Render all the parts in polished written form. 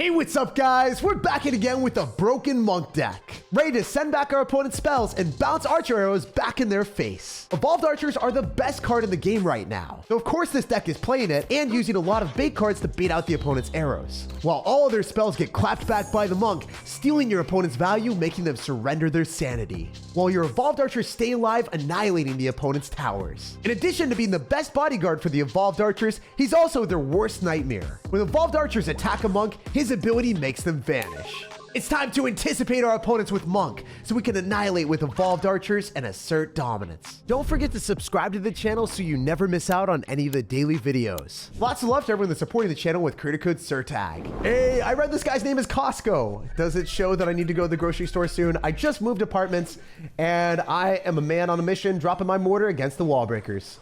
Hey, what's up, guys? We're back in again with a broken monk deck. Ready to send back our opponent's spells and bounce archer arrows back in their face. Evolved archers are the best card in the game right now. So of course this deck is playing it and using a lot of bait cards to bait out the opponent's arrows. While all other spells get clapped back by the monk, stealing your opponent's value, making them surrender their sanity. While your evolved archers stay alive, annihilating the opponent's towers. In addition to being the best bodyguard for the evolved archers, he's also their worst nightmare. When evolved archers attack a monk, his ability makes them vanish. It's time to anticipate our opponents with monk, so we can annihilate with evolved archers and assert dominance. Don't forget to subscribe to the channel so you never miss out on any of the daily videos. Lots of love to everyone that's supporting the channel with creator code SirTag. Hey, I read this guy's name is Costco. Does it show that I need to go to the grocery store soon? I just moved apartments and I am a man on a mission dropping my mortar against the wall breakers.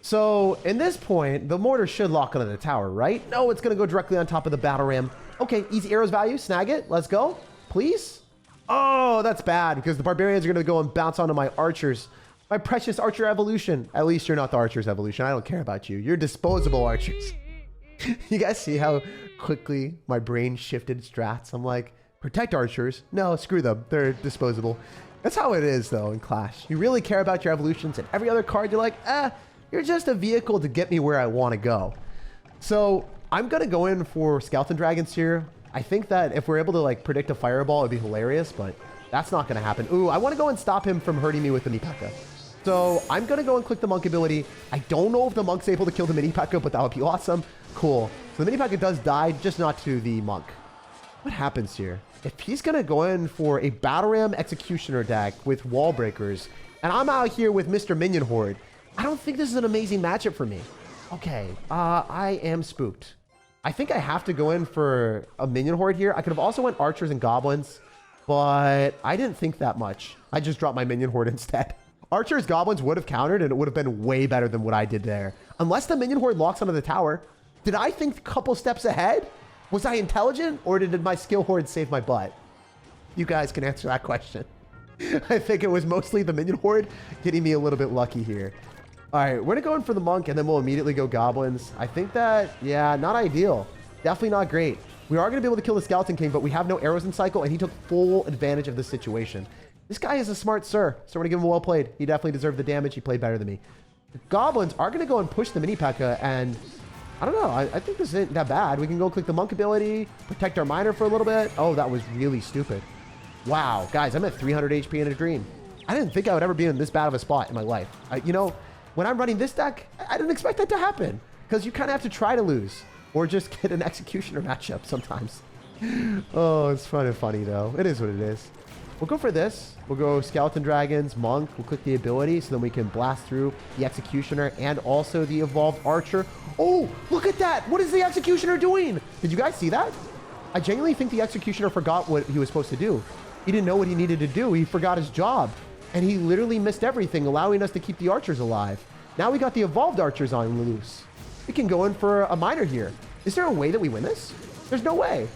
So in this point, the mortar should lock onto the tower, right? No, it's gonna go directly on top of the battle ram. Okay, easy arrows value, snag it, let's go, please. Oh, that's bad because the barbarians are gonna go and bounce onto my archers. My precious archer evolution. At least you're not the archer's evolution. I don't care about you. You're disposable archers. You guys see how quickly my brain shifted strats? I'm like, protect archers? No, screw them, they're disposable. That's how it is though in Clash. You really care about your evolutions, and every other card you're like, you're just a vehicle to get me where I want to go. So I'm going to go in for skeleton dragons here. I think that if we're able to like predict a fireball, it'd be hilarious, but that's not going to happen. Ooh, I want to go and stop him from hurting me with the mini P.E.K.K.A. So I'm going to go and click the monk ability. I don't know if the monk's able to kill the mini P.E.K.K.A, but that would be awesome. Cool. So the mini P.E.K.K.A does die, just not to the monk. What happens here? If he's going to go in for a battle ram executioner deck with wall breakers, and I'm out here with Mr. Minion Horde, I don't think this is an amazing matchup for me. Okay, I am spooked. I think I have to go in for a minion horde here. I could have also went archers and goblins, but I didn't think that much. I just dropped my minion horde instead. Archers, goblins would have countered, and it would have been way better than what I did there. Unless the minion horde locks onto the tower. Did I think a couple steps ahead? Was I intelligent, or did my skill horde save my butt? You guys can answer that question. I think it was mostly the minion horde getting me a little bit lucky here. All right, we're gonna go in for the monk and then we'll immediately go goblins. I think that, yeah, not ideal. Definitely not great. We are gonna be able to kill the skeleton king, but we have no arrows in cycle and he took full advantage of the situation. This guy is a smart sir, so we're gonna give him a well played. He definitely deserved the damage. He played better than me. The goblins are gonna go and push the mini P.E.K.K.A, and I don't know, I think this isn't that bad. We can go click the monk ability, protect our miner for a little bit. Oh, that was really stupid. Wow, guys, I'm at 300 HP in a dream. I didn't think I would ever be in this bad of a spot in my life. You know, when I'm running this deck, I didn't expect that to happen because you kind of have to try to lose or just get an executioner matchup sometimes. Oh, it's fun and funny though. It is what it is. We'll go for this. We'll go skeleton dragons, monk. We'll click the ability so then we can blast through the executioner and also the evolved archer. Oh, look at that. What is the executioner doing? Did you guys see that? I genuinely think the executioner forgot what he was supposed to do. He didn't know what he needed to do. He forgot his job. And he literally missed everything, allowing us to keep the archers alive. Now we got the evolved archers on loose. We can go in for a miner here. Is there a way that we win this? There's no way.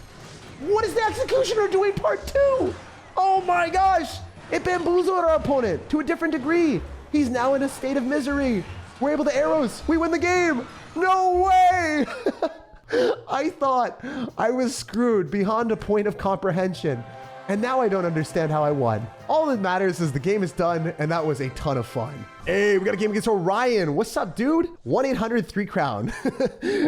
What is the executioner doing part 2? Oh my gosh. It bamboozled our opponent to a different degree. He's now in a state of misery. We're able to arrows. We win the game. No way. I thought I was screwed beyond a point of comprehension. And now I don't understand how I won. All that matters is the game is done, and that was a ton of fun. Hey, we got a game against Orion. What's up, dude? 1-800-3-CROWN.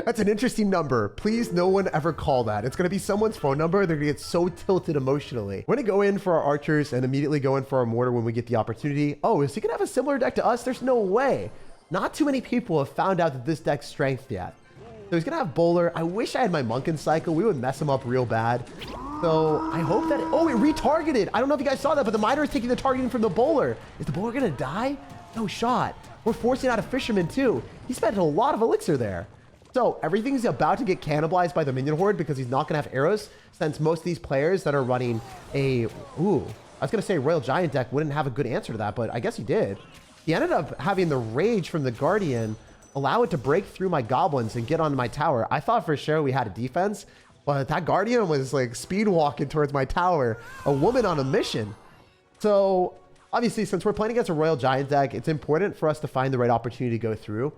That's an interesting number. Please, no one ever call that. It's gonna be someone's phone number. They're gonna get so tilted emotionally. We're gonna go in for our archers and immediately go in for our mortar when we get the opportunity. Oh, is he gonna have a similar deck to us? There's no way. Not too many people have found out that this deck's strength yet. So he's gonna have bowler. I wish I had my monk in cycle. We would mess him up real bad. So I hope that, oh, it retargeted. I don't know if you guys saw that, but the miner is taking the targeting from the bowler. Is the bowler gonna die? No shot. We're forcing out a fisherman too. He spent a lot of elixir there. So everything's about to get cannibalized by the minion horde because he's not gonna have arrows, since most of these players that are running a, ooh, I was gonna say Royal Giant deck wouldn't have a good answer to that, but I guess he did. He ended up having the rage from the Guardian allow it to break through my goblins and get onto my tower. I thought for sure we had a defense, but that Guardian was like speed walking towards my tower, a woman on a mission. So obviously, since we're playing against a Royal Giant deck, it's important for us to find the right opportunity to go through.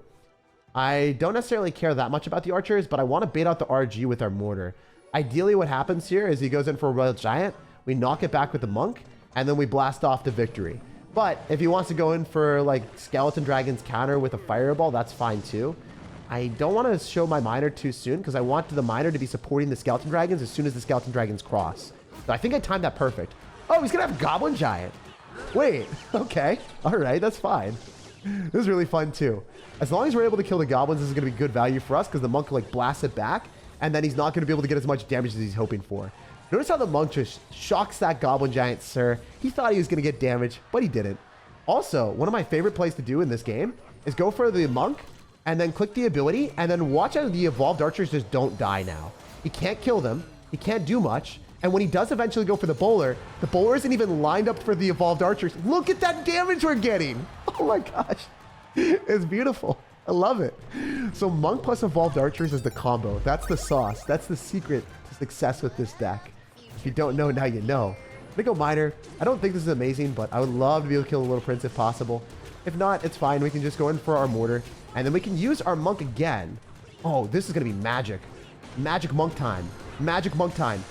I don't necessarily care that much about the archers, but I want to bait out the RG with our mortar. Ideally, what happens here is he goes in for a Royal Giant. We knock it back with the Monk, and then we blast off to victory. But if he wants to go in for like Skeleton Dragon's counter with a Fireball, that's fine too. I don't want to show my Miner too soon because I want the Miner to be supporting the Skeleton Dragons as soon as the Skeleton Dragons cross. So I think I timed that perfect. Oh, he's going to have Goblin Giant. Wait, okay. All right, that's fine. This is really fun too. As long as we're able to kill the Goblins, this is going to be good value for us because the Monk like blasts it back and then he's not going to be able to get as much damage as he's hoping for. Notice how the Monk just shocks that Goblin Giant, sir. He thought he was going to get damage, but he didn't. Also, one of my favorite plays to do in this game is go for the Monk and then click the ability and then watch out the Evolved Archers just don't die now. He can't kill them. He can't do much. And when he does eventually go for the bowler isn't even lined up for the Evolved Archers. Look at that damage we're getting. Oh my gosh. It's beautiful. I love it. So Monk plus Evolved Archers is the combo. That's the sauce. That's the secret to success with this deck. If you don't know, now you know. I'm gonna go Miner. I don't think this is amazing, but I would love to be able to kill the Little Prince if possible. If not, it's fine. We can just go in for our mortar. And then we can use our Monk again. Oh, this is gonna be magic. Magic Monk time. Magic Monk time.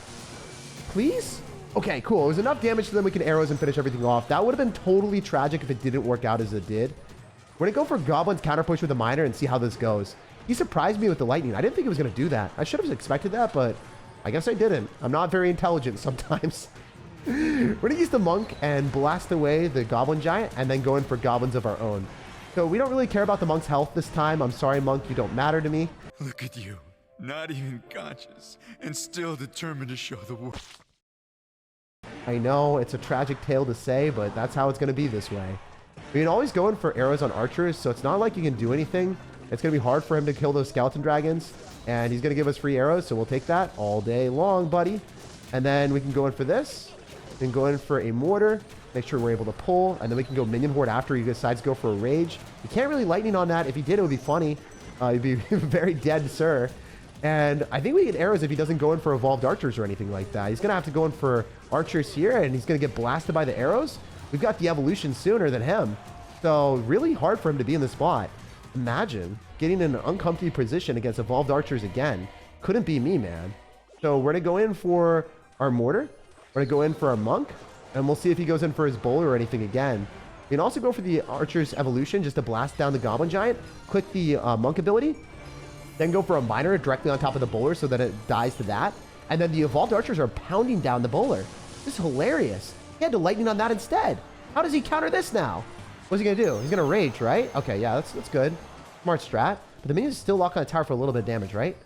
Please? Okay, cool. It was enough damage so then we can arrows and finish everything off. That would have been totally tragic if it didn't work out as it did. We're gonna go for Goblin's counter push with the Miner and see how this goes. He surprised me with the lightning. I didn't think he was gonna do that. I should have expected that, but I guess I didn't. I'm not very intelligent sometimes. We're gonna use the Monk and blast away the Goblin Giant and then go in for Goblins of our own. So we don't really care about the Monk's health this time. I'm sorry, Monk, you don't matter to me. Look at you, not even conscious, and still determined to show the world. I know, it's a tragic tale to say, but that's how it's gonna be this way. We can always go in for arrows on archers, so it's not like you can do anything. It's gonna be hard for him to kill those Skeleton Dragons, and he's gonna give us free arrows, so we'll take that all day long, buddy. And then we can go in for this. We can go in for a mortar, make sure we're able to pull, and then we can go Minion Horde after he decides to go for a rage. You can't really lightning on that. If he did, it would be funny. He'd be very dead, sir. And I think we get arrows if he doesn't go in for Evolved Archers or anything like that. He's gonna have to go in for Archers here, and he's gonna get blasted by the arrows. We've got the evolution sooner than him. So really hard for him to be in the spot. Imagine getting in an uncomfy position against Evolved Archers again. Couldn't be me, man. So we're gonna go in for our mortar. We're gonna go in for our Monk, and we'll see if he goes in for his bowler or anything again. You can also go for the Archer's evolution just to blast down the Goblin Giant. Click the Monk ability, then go for a Miner directly on top of the bowler so that it dies to that. And then the Evolved Archers are pounding down the bowler. This is hilarious. He had to lightning on that instead. How does he counter this now? What's he gonna do? He's gonna rage, right? Okay, yeah, that's good. Smart strat. But the minions still lock on the tower for a little bit of damage, right?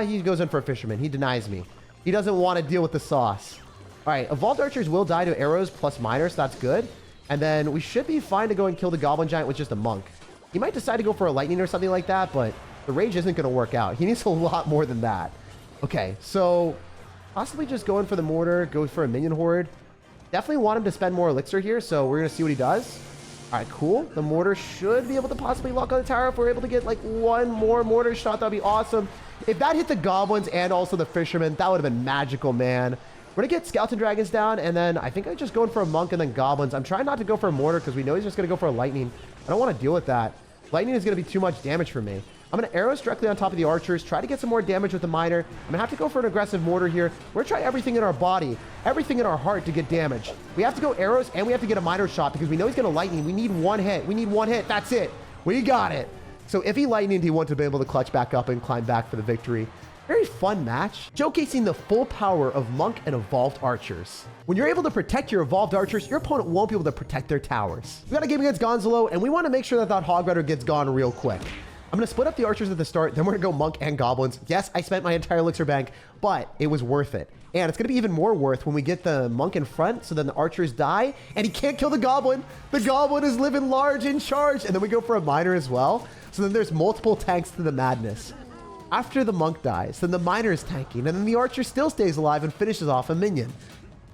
He goes in for a Fisherman. He denies me. He doesn't want to deal with the sauce. All right, Evolved Archers will die to arrows plus Miner, so that's good. And then we should be fine to go and kill the Goblin Giant with just a Monk. He might decide to go for a lightning or something like that, but the rage isn't going to work out. He needs a lot more than that. Okay, so possibly just go in for the mortar, go for a Minion Horde. Definitely want him to spend more elixir here, so we're going to see what he does. All right, cool. The mortar should be able to possibly lock on the tower. If we're able to get like one more mortar shot, that'd be awesome. If that hit the Goblins and also the Fisherman, that would have been magical, man. We're going to get Skeleton Dragons down, and then I think I'm just going for a Monk and then Goblins. I'm trying not to go for a mortar because we know he's just going to go for a lightning. I don't want to deal with that. Lightning is going to be too much damage for me. I'm going to arrows directly on top of the archers, try to get some more damage with the Miner. I'm going to have to go for an aggressive mortar here. We're going to try everything in our body, everything in our heart to get damage. We have to go arrows, and we have to get a Miner shot because we know he's going to lightning. We need one hit. We need one hit. That's it. We got it. So if he lightninged, he wants to be able to clutch back up and climb back for the victory. Very fun match, showcasing the full power of Monk and Evolved Archers. When you're able to protect your Evolved Archers, your opponent won't be able to protect their towers. We got a game against Gonzalo, and we want to make sure that that Hog Rider gets gone real quick. I'm going to split up the Archers at the start, then we're going to go Monk and Goblins. Yes, I spent my entire elixir bank, but it was worth it. And it's going to be even more worth when we get the Monk in front, so then the Archers die, and he can't kill the Goblin. The Goblin is living large in charge, and then we go for a Miner as well. So then there's multiple tanks to the madness. After the Monk dies, then the Miner is tanking, and then the Archer still stays alive and finishes off a minion.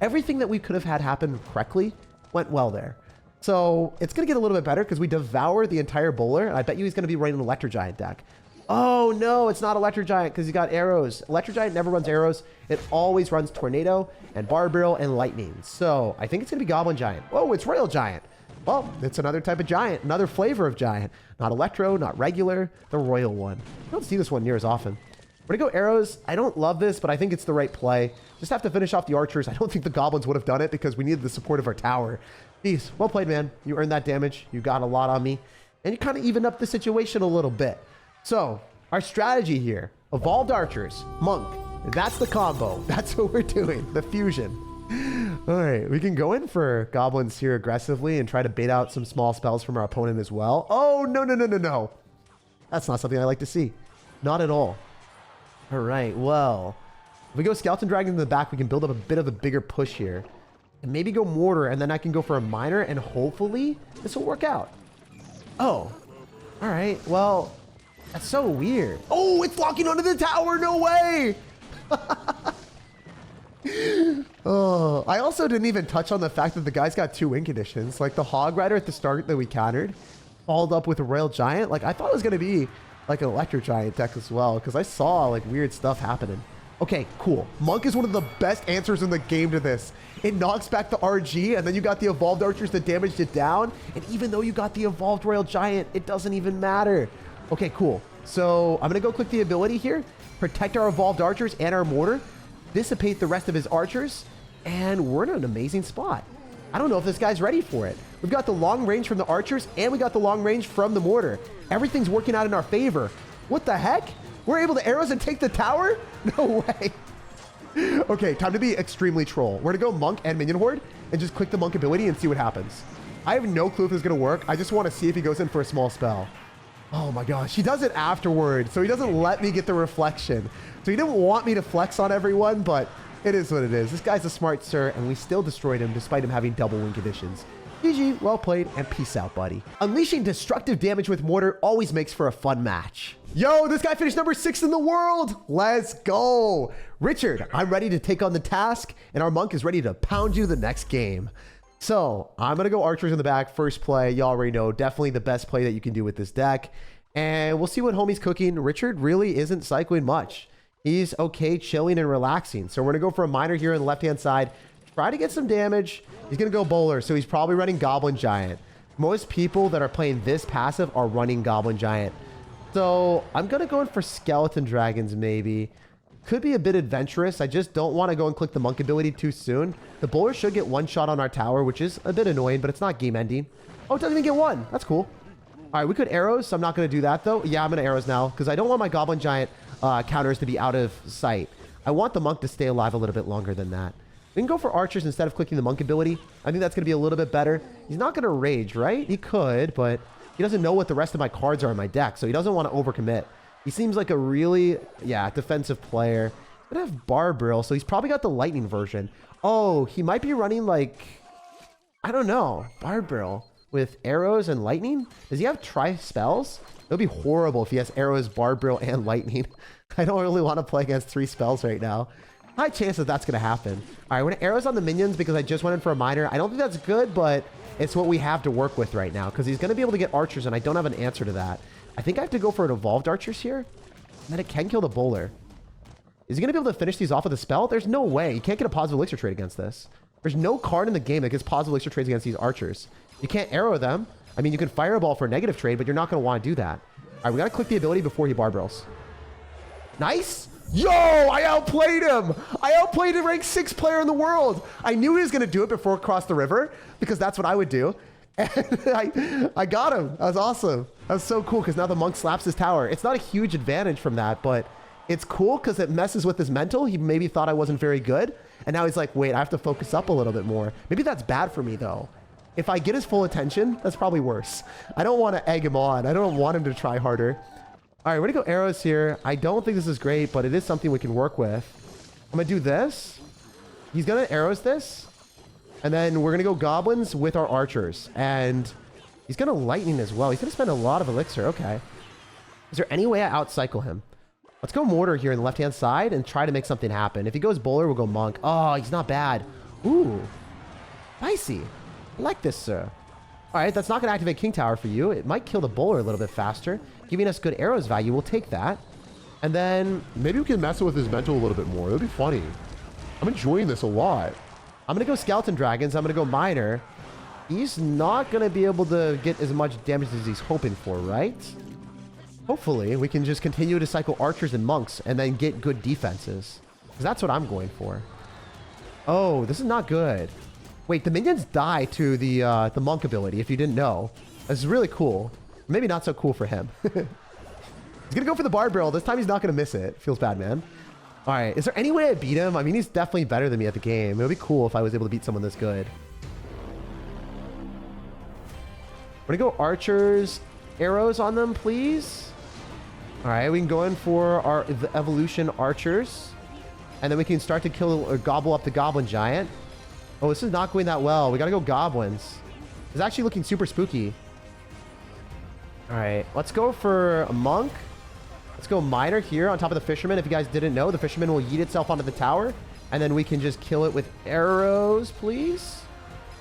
Everything that we could have had happen correctly went well there. So it's going to get a little bit better because we devour the entire bowler, and I bet you he's going to be running an Electro Giant deck. Oh no, it's not Electro Giant because he's got arrows. Electro Giant never runs arrows. It always runs Tornado and Barbarrel and Lightning. So I think it's going to be Goblin Giant. Oh, it's Royal Giant. Well, it's another type of giant, another flavor of giant. Not Electro, not regular, the Royal one. I don't see this one near as often. We're gonna go arrows. I don't love this, but I think it's the right play. Just have to finish off the archers. I don't think the goblins would have done it because we needed the support of our tower. Jeez, well played, man. You earned that damage. You got a lot on me. And you kind of evened up the situation a little bit. So, our strategy here, evolved archers, monk. That's the combo. That's what we're doing, the fusion. All right, we can go in for goblins here aggressively and try to bait out some small spells from our opponent as well. Oh, no, no, no, no, no. That's not something I like to see. Not at all. All right, well, if we go skeleton dragon in the back, we can build up a bit of a bigger push here. And maybe go mortar, and then I can go for a miner, and hopefully this will work out. Oh, all right, well, that's so weird. Oh, it's locking onto the tower, no way! Oh, I also didn't even touch on the fact that the guy's got 2 win conditions. Like the Hog Rider at the start that we countered, followed up with a Royal Giant. Like I thought it was going to be like an Electro Giant deck as well, because I saw like weird stuff happening. Okay, cool. Monk is one of the best answers in the game to this. It knocks back the RG, and then you got the Evolved Archers that damaged it down. And even though you got the Evolved Royal Giant, it doesn't even matter. Okay, cool. So I'm going to go click the ability here. Protect our Evolved Archers and our Mortar. Dissipate the rest of his archers. And we're in an amazing spot. I don't know if this guy's ready for it. We've got the long range from the archers, and we got the long range from the mortar. Everything's working out in our favor. What the heck? We're able to arrows and take the tower? No way. Okay, time to be extremely troll. We're gonna go monk and minion horde and just click the monk ability and see what happens. I have no clue if this is gonna work. I just want to see if he goes in for a small spell. Oh my gosh, he does it afterward, so he doesn't let me get the reflection. So he didn't want me to flex on everyone, but it is what it is. This guy's a smart sir, and we still destroyed him despite him having double win conditions. GG, well played, and peace out, buddy. Unleashing destructive damage with mortar always makes for a fun match. Yo, this guy finished number 6 in the world. Let's go. Richard, I'm ready to take on the task, and our monk is ready to pound you the next game. So I'm going to go archers in the back. First play, you already know, definitely the best play that you can do with this deck. And we'll see what homie's cooking. Richard really isn't cycling much. He's okay chilling and relaxing. So we're going to go for a miner here on the left-hand side. Try to get some damage. He's going to go bowler, so he's probably running Goblin Giant. Most people that are playing this passive are running Goblin Giant. So I'm going to go in for Skeleton Dragons maybe. Could be a bit adventurous. I just don't want to go and click the monk ability too soon. The bowler should get 1 shot on our tower, which is a bit annoying, but it's not game ending. Oh, it doesn't even get 1. That's cool. All right, we could arrows, so I'm not going to do that though. Yeah, I'm going to arrows now because I don't want my Goblin Giant counters to be out of sight. I want the monk to stay alive a little bit longer than that. We can go for archers instead of clicking the monk ability. I think that's going to be a little bit better. He's not going to rage, right? He could, but he doesn't know what the rest of my cards are in my deck, so he doesn't want to overcommit. He seems like a really, defensive player. He's going to have Barbaril, so he's probably got the lightning version. Oh, he might be running like, I don't know, Barbaril with arrows and lightning? Does he have tri-spells? It would be horrible if he has arrows, Barbaril, and lightning. I don't really want to play against 3 spells right now. High chance that that's going to happen. All right, we're going to arrows on the minions because I just went in for a miner. I don't think that's good, but it's what we have to work with right now because he's going to be able to get archers, and I don't have an answer to that. I think I have to go for an evolved archers here, and then it can kill the bowler. Is he going to be able to finish these off with a spell? There's no way. You can't get a positive elixir trade against this. There's no card in the game that gets positive elixir trades against these archers. You can't arrow them. I mean, you can fireball for a negative trade, but you're not going to want to do that. All right, we got to click the ability before he barbarils. Nice. Yo, I outplayed him. I outplayed a ranked 6 player in the world. I knew he was going to do it before cross the river because that's what I would do. And I got him. That was awesome. That was so cool because now the monk slaps his tower. It's not a huge advantage from that, but it's cool because it messes with his mental. He maybe thought I wasn't very good. And now he's like, wait, I have to focus up a little bit more. Maybe that's bad for me though. If I get his full attention, that's probably worse. I don't want to egg him on. I don't want him to try harder. All right, we're going to go arrows here. I don't think this is great, but it is something we can work with. I'm going to do this. He's going to arrows this. And then we're going to go goblins with our archers. And he's going to lightning as well. He's going to spend a lot of elixir. Okay. Is there any way I outcycle him? Let's go mortar here on the left-hand side and try to make something happen. If he goes bowler, we'll go monk. Oh, he's not bad. Ooh. Spicy. I like this, sir. All right, that's not going to activate King Tower for you. It might kill the bowler a little bit faster, giving us good arrows value. We'll take that. And then maybe we can mess with his mental a little bit more. That'd be funny. I'm enjoying this a lot. I'm going to go Skeleton Dragons. I'm going to go Miner. He's not going to be able to get as much damage as he's hoping for, right? Hopefully, we can just continue to cycle archers and monks and then get good defenses. Because that's what I'm going for. Oh, this is not good. Wait, the minions die to the monk ability, if you didn't know. This is really cool. Maybe not so cool for him. He's going to go for the bard barrel. This time he's not going to miss it. Feels bad, man. All right, is there any way I beat him? I mean, he's definitely better than me at the game. It would be cool if I was able to beat someone this good. We're going to go archers, arrows on them, please. All right, we can go in for the evolution archers. And then we can start to kill or gobble up the goblin giant. Oh, this is not going that well. We got to go goblins. It's actually looking super spooky. All right, let's go for a monk. Let's go miner here on top of the fisherman. If you guys didn't know, the fisherman will yeet itself onto the tower. And then we can just kill it with arrows, please.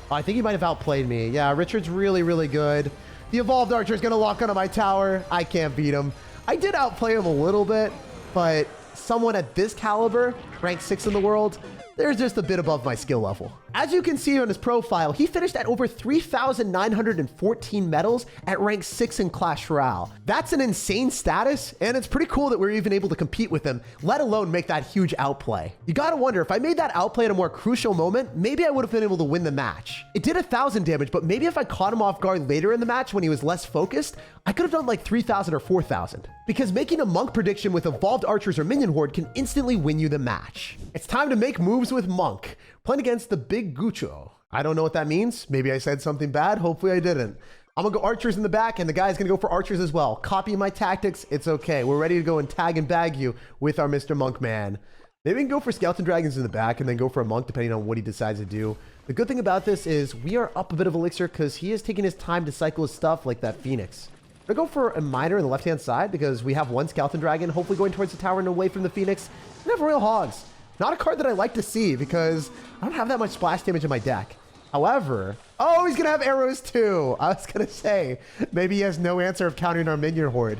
Oh, I think he might have outplayed me. Yeah, Richard's really, really good. The evolved archer is going to lock onto my tower. I can't beat him. I did outplay him a little bit, but someone at this caliber, rank 6 in the world, they're just a bit above my skill level. As you can see on his profile, he finished at over 3,914 medals at rank 6 in Clash Royale. That's an insane status, and it's pretty cool that we're even able to compete with him, let alone make that huge outplay. You gotta wonder, if I made that outplay at a more crucial moment, maybe I would have been able to win the match. It did 1,000 damage, but maybe if I caught him off guard later in the match when he was less focused, I could have done like 3,000 or 4,000. Because making a monk prediction with evolved archers or minion horde can instantly win you the match. It's time to make moves with monk. Playing against the big Gucho. I don't know what that means. Maybe I said something bad. Hopefully I didn't. I'm gonna go archers in the back, and the guy's gonna go for archers as well. Copy my tactics. It's okay. We're ready to go and tag and bag you with our Mr. Monk man. Maybe we can go for skeleton dragons in the back and then go for a monk depending on what he decides to do. The good thing about this is we are up a bit of elixir because he is taking his time to cycle his stuff like that phoenix. I'm gonna go for a miner on the left-hand side because we have one skeleton dragon, hopefully going towards the tower and away from the phoenix. And have royal hogs. Not a card that I like to see because I don't have that much splash damage in my deck. However, oh, he's going to have arrows too. I was going to say, maybe he has no answer of countering our minion horde.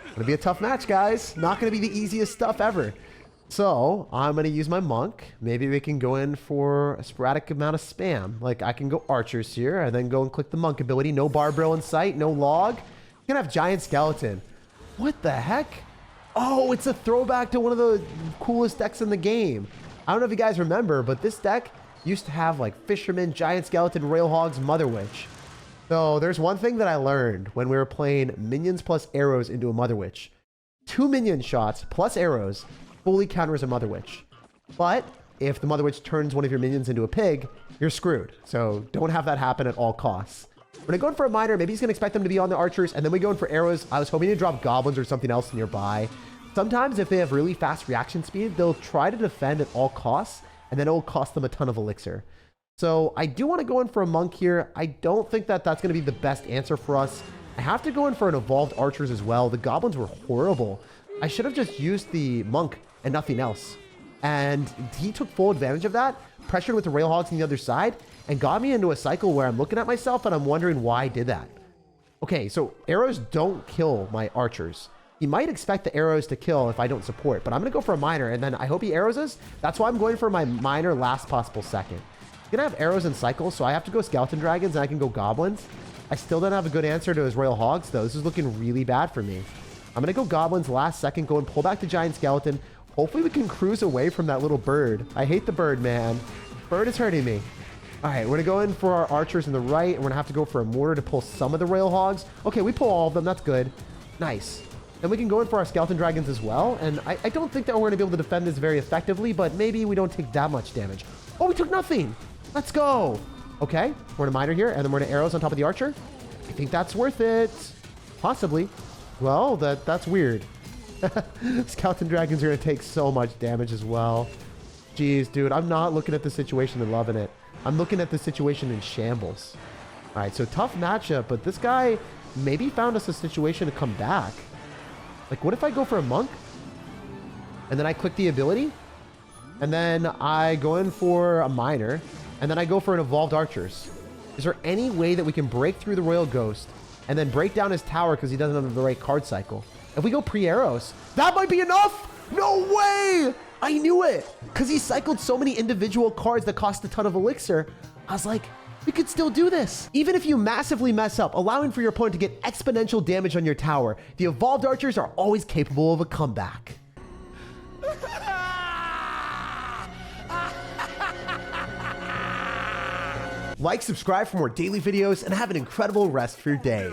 Going to be a tough match, guys. Not going to be the easiest stuff ever. So I'm going to use my monk. Maybe we can go in for a sporadic amount of spam. Like I can go archers here and then go and click the monk ability. No barbell in sight, no log. You're going to have giant skeleton. What the heck? Oh, it's a throwback to one of the coolest decks in the game. I don't know if you guys remember, but this deck used to have like Fisherman, Giant Skeleton, Royal Hogs, Mother Witch. So there's one thing that I learned when we were playing minions plus arrows into a Mother Witch. 2 minion shots plus arrows fully counters a Mother Witch. But if the Mother Witch turns one of your minions into a pig, you're screwed. So don't have that happen at all costs. When I go in for a miner, maybe he's going to expect them to be on the archers, and then we go in for arrows. I was hoping to drop goblins or something else nearby. Sometimes if they have really fast reaction speed, they'll try to defend at all costs, and then it will cost them a ton of elixir. So I do want to go in for a monk here. I don't think that that's going to be the best answer for us. I have to go in for an evolved archers as well. The goblins were horrible. I should have just used the monk and nothing else. And he took full advantage of that, pressured with the rail hogs on the other side, and got me into a cycle where I'm looking at myself and I'm wondering why I did that. Okay, so arrows don't kill my archers. He might expect the arrows to kill if I don't support, but I'm going to go for a miner, and then I hope he arrows us. That's why I'm going for my miner last possible second. He's going to have arrows in cycles, so I have to go skeleton dragons, and I can go goblins. I still don't have a good answer to his royal hogs, though. This is looking really bad for me. I'm going to go goblins last second, go and pull back the giant skeleton. Hopefully we can cruise away from that little bird. I hate the bird, man. Bird is hurting me. All right, we're going to go in for our archers in the right, and we're going to have to go for a mortar to pull some of the royal hogs. Okay, we pull all of them. That's good. Nice. Then we can go in for our skeleton dragons as well, and I don't think that we're going to be able to defend this very effectively, but maybe we don't take that much damage. Oh, we took nothing. Let's go. Okay, we're going to miner here, and then we're going to arrows on top of the archer. I think that's worth it. Possibly. Well, that's weird. Skeleton dragons are going to take so much damage as well. Jeez, dude, I'm not looking at the situation and loving it. I'm looking at the situation in shambles. All right, so tough matchup, but this guy maybe found us a situation to come back. Like, what if I go for a monk? And then I click the ability? And then I go in for a miner. And then I go for an evolved archers. Is there any way that we can break through the royal ghost and then break down his tower because he doesn't have the right card cycle? If we go pre-arrows, that might be enough! No way! I knew it! Because he cycled so many individual cards that cost a ton of elixir. I was like, you could still do this. Even if you massively mess up, allowing for your opponent to get exponential damage on your tower, the evolved archers are always capable of a comeback. Like, subscribe for more daily videos, and have an incredible rest for your day.